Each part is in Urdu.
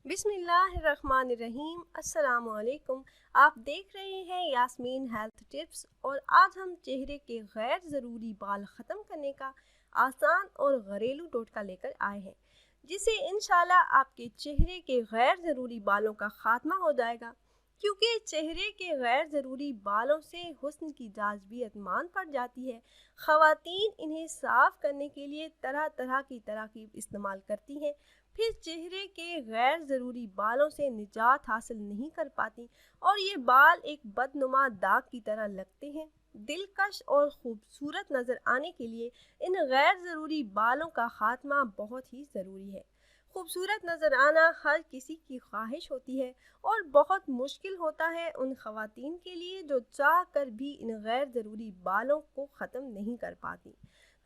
بسم اللہ الرحمن الرحیم۔ السلام علیکم۔ آپ دیکھ رہے ہیں یاسمین ہیلتھ ٹپس، اور آج ہم چہرے کے غیر ضروری بال ختم کرنے کا آسان اور گھریلو ٹوٹکا لے کر آئے ہیں، جس سے انشاءاللہ آپ کے چہرے کے غیر ضروری بالوں کا خاتمہ ہو جائے گا، کیونکہ چہرے کے غیر ضروری بالوں سے حسن کی جاذبیت مان پڑ جاتی ہے۔ خواتین انہیں صاف کرنے کے لیے طرح طرح کی تراکیب استعمال کرتی ہیں، پھر چہرے کے غیر ضروری بالوں سے نجات حاصل نہیں کر پاتی، اور یہ بال ایک بدنما داغ کی طرح لگتے ہیں۔ دلکش اور خوبصورت نظر آنے کے لیے ان غیر ضروری بالوں کا خاتمہ بہت ہی ضروری ہے۔ خوبصورت نظر آنا ہر کسی کی خواہش ہوتی ہے، اور بہت مشکل ہوتا ہے ان خواتین کے لیے جو چاہ کر بھی ان غیر ضروری بالوں کو ختم نہیں کر پاتی۔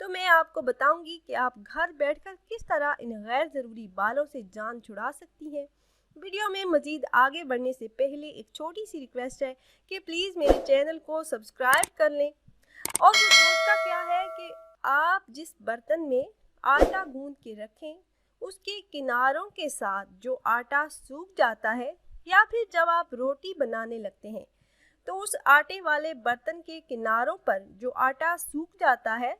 تو میں آپ کو بتاؤں گی کہ آپ گھر بیٹھ کر کس طرح ان غیر ضروری بالوں سے جان چھڑا سکتی ہیں۔ ویڈیو میں مزید آگے بڑھنے سے پہلے ایک چھوٹی سی ریکویسٹ ہے کہ پلیز میرے چینل کو سبسکرائب کر لیں۔ اور وہ ٹوٹکا کیا ہے کہ آپ جس برتن میں آٹا گوندھ کے رکھیں، اس کے کناروں کے ساتھ جو آٹا سوکھ جاتا ہے، یا پھر جب آپ روٹی بنانے لگتے ہیں تو اس آٹے والے برتن کے کناروں پر جو آٹا سوکھ جاتا ہے،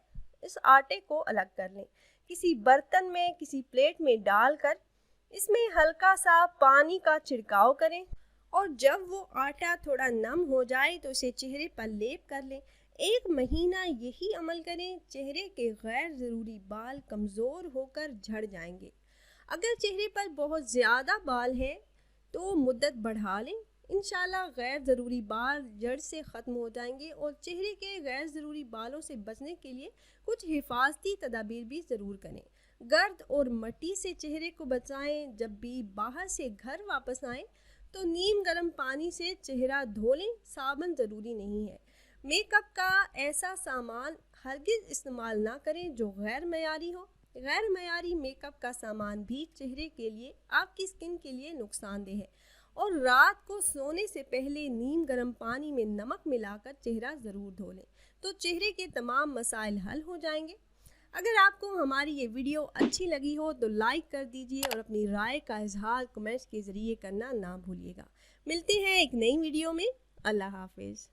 اس آٹے کو الگ کر لیں۔ کسی برتن میں، کسی پلیٹ میں ڈال کر اس میں ہلکا سا پانی کا چھڑکاؤ کریں، اور جب وہ آٹا تھوڑا نم ہو جائے تو اسے چہرے پر لیپ کر لیں۔ 1 مہینہ یہی عمل کریں، چہرے کے غیر ضروری بال کمزور ہو کر جھڑ جائیں گے۔ اگر چہرے پر بہت زیادہ بال ہیں تو مدت بڑھا لیں، انشاءاللہ غیر ضروری بال جڑ سے ختم ہو جائیں گے۔ اور چہرے کے غیر ضروری بالوں سے بچنے کے لیے کچھ حفاظتی تدابیر بھی ضرور کریں۔ گرد اور مٹی سے چہرے کو بچائیں۔ جب بھی باہر سے گھر واپس آئیں تو نیم گرم پانی سے چہرہ دھو لیں، صابن ضروری نہیں ہے۔ میک اپ کا ایسا سامان ہرگز استعمال نہ کریں جو غیر معیاری ہو۔ غیر معیاری میک اپ کا سامان بھی چہرے کے لیے، آپ کی سکن کے لیے نقصان دہ ہے۔ اور رات کو سونے سے پہلے نیم گرم پانی میں نمک ملا کر چہرہ ضرور دھو لیں، تو چہرے کے تمام مسائل حل ہو جائیں گے۔ اگر آپ کو ہماری یہ ویڈیو اچھی لگی ہو تو لائک کر دیجئے، اور اپنی رائے کا اظہار کمنٹس کے ذریعے کرنا نہ بھولیے گا۔ ملتے ہیں ایک نئی ویڈیو میں۔ اللہ حافظ۔